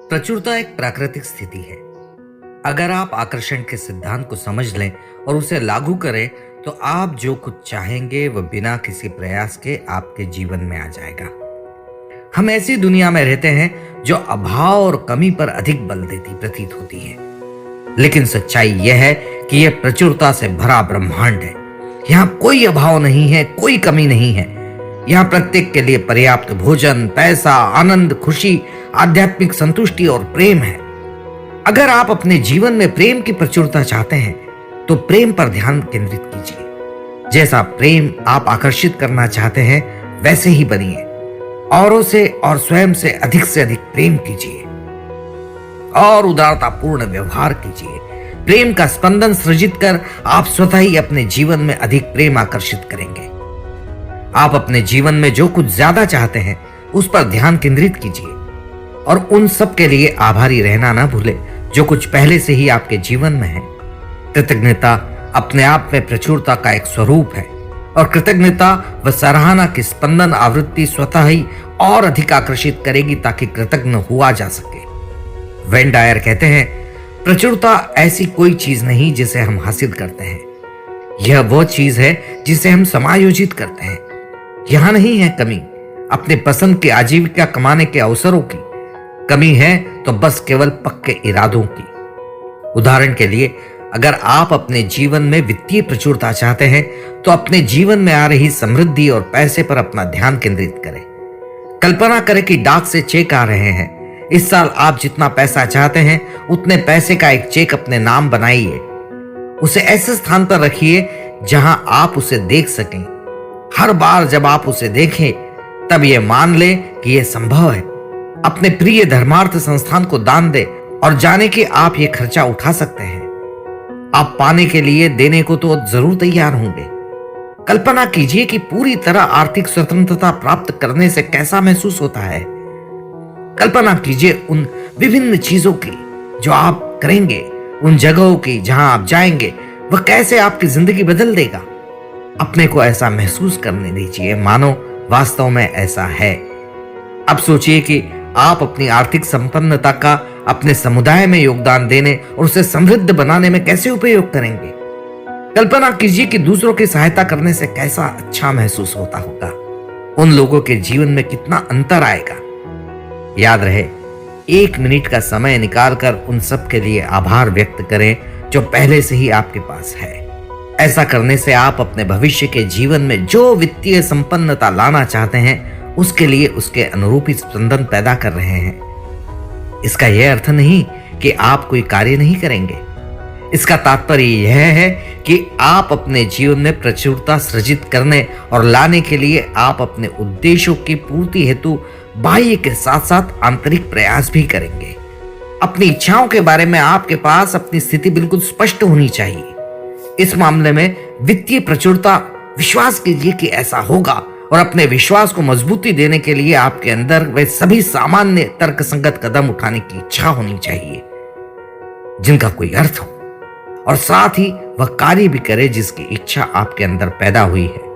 प्रचुरता एक प्राकृतिक स्थिति है। अगर आप आकर्षण के सिद्धांत को समझ लें और उसे लागू करें तो आप जो कुछ चाहेंगे वह बिना किसी प्रयास के आपके जीवन में आ जाएगा। हम ऐसी दुनिया में रहते हैं जो अभाव और कमी पर अधिक बल देती प्रतीत होती है, लेकिन सच्चाई यह है कि यह प्रचुरता से भरा ब्रह्मांड है। यहाँ कोई अभाव नहीं है, कोई कमी नहीं है। यहाँ प्रत्येक के लिए पर्याप्त भोजन, पैसा, आनंद, खुशी, आध्यात्मिक संतुष्टि और प्रेम है। अगर आप अपने जीवन में प्रेम की प्रचुरता चाहते हैं तो प्रेम पर ध्यान केंद्रित कीजिए। जैसा प्रेम आप आकर्षित करना चाहते हैं वैसे ही बनिए। औरों से और स्वयं से अधिक प्रेम कीजिए और उदारतापूर्ण व्यवहार कीजिए। प्रेम का स्पंदन सृजित कर आप स्वतः ही अपने जीवन में अधिक प्रेम आकर्षित करेंगे। आप अपने जीवन में जो कुछ ज्यादा चाहते हैं उस पर ध्यान केंद्रित कीजिए और उन सब के लिए आभारी रहना ना भूले जो कुछ पहले से ही आपके जीवन में है। कृतज्ञता अपने आप में प्रचुरता का एक स्वरूप है और कृतज्ञता व सराहना की स्पंदन आवृत्ति स्वतः ही और अधिक आकर्षित करेगी ताकि कृतज्ञ हुआ जा सके। वेन डायर कहते हैं, प्रचुरता ऐसी कोई चीज नहीं जिसे हम हासिल करते हैं, यह वो चीज है जिसे हम समायोजित करते हैं। यहां नहीं है कमी अपने पसंद की आजीविका कमाने के अवसरों की, कमी है तो बस केवल पक्के इरादों की। उदाहरण के लिए, अगर आप अपने जीवन में वित्तीय प्रचुरता चाहते हैं तो अपने जीवन में आ रही समृद्धि और पैसे पर अपना ध्यान केंद्रित करें। कल्पना करें कि डाक से चेक आ रहे हैं। इस साल आप जितना पैसा चाहते हैं उतने पैसे का एक चेक अपने नाम बनाइए। उसे ऐसे स्थान पर रखिए जहां आप उसे देख सकें। हर बार जब आप उसे देखें तब यह मान ले कि यह संभव है। अपने प्रिय धर्मार्थ संस्थान को दान दे और जाने कि आप ये खर्चा उठा सकते हैं। आप पाने के लिए देने को तो जरूर तैयार होंगे। कल्पना कीजिए कि पूरी तरह आर्थिक स्वतंत्रता प्राप्त करने से कैसा महसूस होता है। कल्पना कीजिए उन विभिन्न चीजों की जो आप करेंगे, उन जगहों की जहां आप जाएंगे, वह कैसे आपकी जिंदगी बदल देगा। अपने को ऐसा महसूस करने दीजिए मानो वास्तव में ऐसा है। अब सोचिए कि आप अपनी आर्थिक संपन्नता का अपने समुदाय में योगदान देने और उसे समृद्ध बनाने में कैसे उपयोग करेंगे। कल्पना कीजिए कि दूसरों की सहायता करने से कैसा अच्छा महसूस होता होगा। उन लोगों के जीवन में कितना अंतर आएगा। याद रहे, 1 मिनट का समय निकालकर उन सब के लिए आभार व्यक्त करें जो पहले से ही आपके पास है। ऐसा करने से आप अपने भविष्य के जीवन में जो वित्तीय संपन्नता लाना चाहते हैं उसके लिए उसके अनुरूप ही स्पंदन पैदा कर रहे हैं। इसका यह अर्थ नहीं कि आप कोई कार्य नहीं करेंगे। इसका तात्पर्य यह है कि आप अपने जीवन में प्रचुरता सृजित करने और लाने के लिए आप अपने उद्देश्यों की पूर्ति हेतु बाह्य के साथ साथ आंतरिक प्रयास भी करेंगे। अपनी इच्छाओं के बारे में आपके पास अपनी स्थिति बिल्कुल स्पष्ट होनी चाहिए। इस मामले में वित्तीय प्रचुरता, विश्वास कीजिए कि ऐसा होगा और अपने विश्वास को मजबूती देने के लिए आपके अंदर वे सभी सामान्य तर्कसंगत कदम उठाने की इच्छा होनी चाहिए जिनका कोई अर्थ हो और साथ ही वह कार्य भी करे जिसकी इच्छा आपके अंदर पैदा हुई है।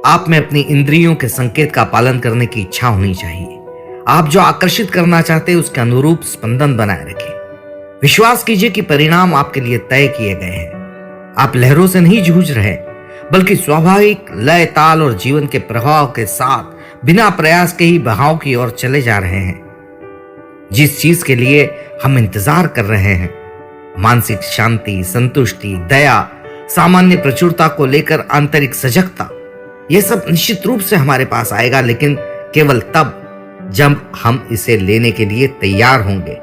आप में अपनी इंद्रियों के संकेत का पालन करने की इच्छा होनी चाहिए। आप जो आकर्षित करना चाहते हैं उसके अनुरूप स्पंदन बनाए रखें। विश्वास कीजिए कि परिणाम आपके लिए तय किए गए हैं। आप लहरों से नहीं जूझ रहे बल्कि स्वाभाविक लय, ताल और जीवन के प्रभाव के साथ बिना प्रयास के ही बहाव की ओर चले जा रहे हैं। जिस चीज के लिए हम इंतजार कर रहे हैं, मानसिक शांति, संतुष्टि, दया, सामान्य प्रचुरता को लेकर आंतरिक सजगता, यह सब निश्चित रूप से हमारे पास आएगा, लेकिन केवल तब जब हम इसे लेने के लिए तैयार होंगे,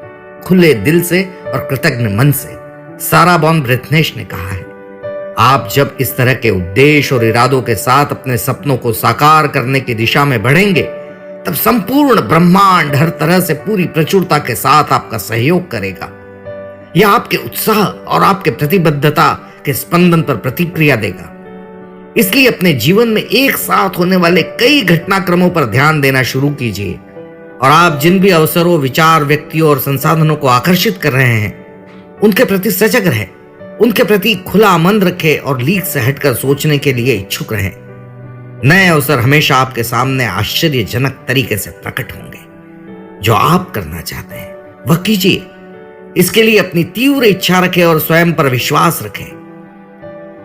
खुले दिल से और कृतज्ञ मन से। सारा बॉन ब्रेथनेश ने कहा है, आप जब इस तरह के उद्देश्य और इरादों के साथ अपने सपनों को साकार करने की दिशा में बढ़ेंगे तब संपूर्ण ब्रह्मांड हर तरह से पूरी प्रचुरता के साथ आपका सहयोग करेगा। यह आपके उत्साह और आपके प्रतिबद्धता के स्पंदन पर प्रतिक्रिया देगा। इसलिए अपने जीवन में एक साथ होने वाले कई घटनाक्रमों पर ध्यान देना शुरू कीजिए और आप जिन भी अवसरों, विचार, व्यक्तियों और संसाधनों को आकर्षित कर रहे हैं उनके प्रति सजग रहें, उनके प्रति खुला मन रखें और लीक से हटकर सोचने के लिए इच्छुक रहें। नए अवसर हमेशा आपके सामने आश्चर्यजनक तरीके से प्रकट होंगे। जो आप करना चाहते हैं वह कीजिए। इसके लिए अपनी तीव्र इच्छा रखें और स्वयं पर विश्वास रखें।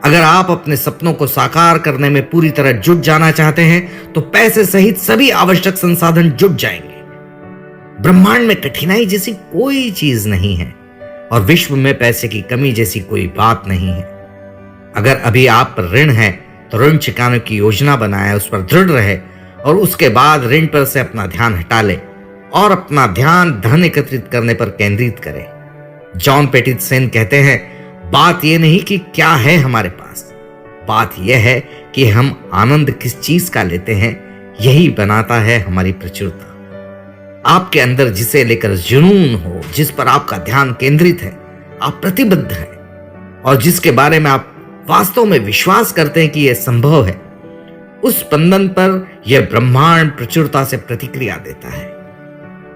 अगर आप अपने सपनों को साकार करने में पूरी तरह जुट जाना चाहते हैं तो पैसे सहित सभी आवश्यक संसाधन जुट जाएंगे। ब्रह्मांड में कठिनाई जैसी कोई चीज नहीं है और विश्व में पैसे की कमी जैसी कोई बात नहीं है। अगर अभी आप पर ऋण है तो ऋण चुकाने की योजना बनाए, उस पर दृढ़ रहे और उसके बाद ऋण पर से अपना ध्यान हटा ले और अपना ध्यान धन एकत्रित करने पर केंद्रित करें। जॉन पेटिटसन कहते हैं, बात यह नहीं कि क्या है हमारे पास, बात यह है कि हम आनंद किस चीज का लेते हैं, यही बनाता है हमारी प्रचुरता। आपके अंदर जिसे लेकर जुनून हो, जिस पर आपका ध्यान केंद्रित है, आप प्रतिबद्ध हैं और जिसके बारे में आप वास्तव में विश्वास करते हैं कि यह संभव है, उस स्पंदन पर यह ब्रह्मांड प्रचुरता से प्रतिक्रिया देता है।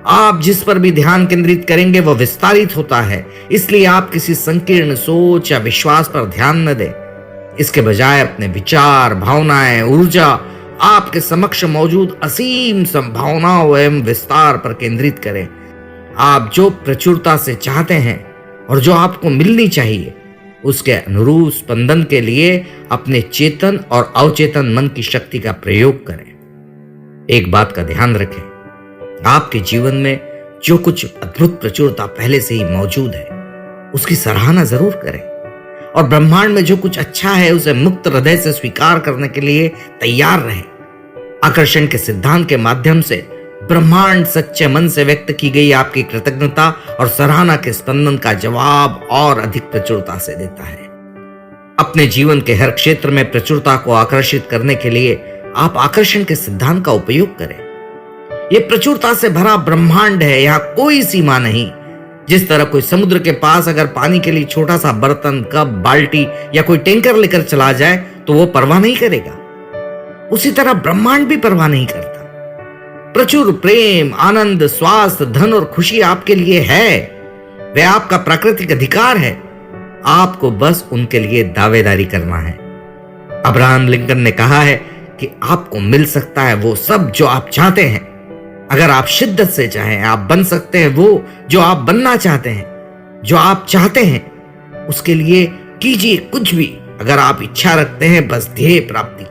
आप जिस पर भी ध्यान केंद्रित करेंगे वह विस्तारित होता है। इसलिए आप किसी संकीर्ण सोच या विश्वास पर ध्यान न दें। इसके बजाय अपने विचार, भावनाएं, ऊर्जा आपके समक्ष मौजूद असीम संभावनाओं एवं विस्तार पर केंद्रित करें। आप जो प्रचुरता से चाहते हैं और जो आपको मिलनी चाहिए, उसके अनुरूप स्पंदन के लिए अपने चेतन और अवचेतन मन की शक्ति का प्रयोग करें। एक बात का ध्यान रखें, आपके जीवन में जो कुछ अद्भुत प्रचुरता पहले से ही मौजूद है, उसकी सराहना जरूर करें और ब्रह्मांड में जो कुछ अच्छा है उसे मुक्त हृदय से स्वीकार करने के लिए तैयार रहें। आकर्षण के सिद्धांत के माध्यम से ब्रह्मांड सच्चे मन से व्यक्त की गई आपकी कृतज्ञता और सराहना के स्पंदन का जवाब और अधिक प्रचुरता से देता है। अपने जीवन के हर क्षेत्र में प्रचुरता को आकर्षित करने के लिए आप आकर्षण के सिद्धांत का उपयोग करें। यह प्रचुरता से भरा ब्रह्मांड है, यहां कोई सीमा नहीं। जिस तरह कोई समुद्र के पास अगर पानी के लिए छोटा सा बर्तन, कप, बाल्टी या कोई टैंकर लेकर चला जाए तो वो परवाह नहीं करेगा, उसी तरह ब्रह्मांड भी परवाह नहीं करता। प्रचुर प्रेम, आनंद, स्वास्थ्य, धन और खुशी आपके लिए है, वह आपका प्राकृतिक अधिकार है। आपको बस उनके लिए दावेदारी करना है। अब्राहम लिंकन ने कहा है कि आपको मिल सकता है वो सब जो आप चाहते हैं। अगर आप शिद्दत से चाहें, आप बन सकते हैं वो जो आप बनना चाहते हैं। जो आप चाहते हैं उसके लिए कीजिए कुछ भी। अगर आप इच्छा रखते हैं, बस ध्येय प्राप्ति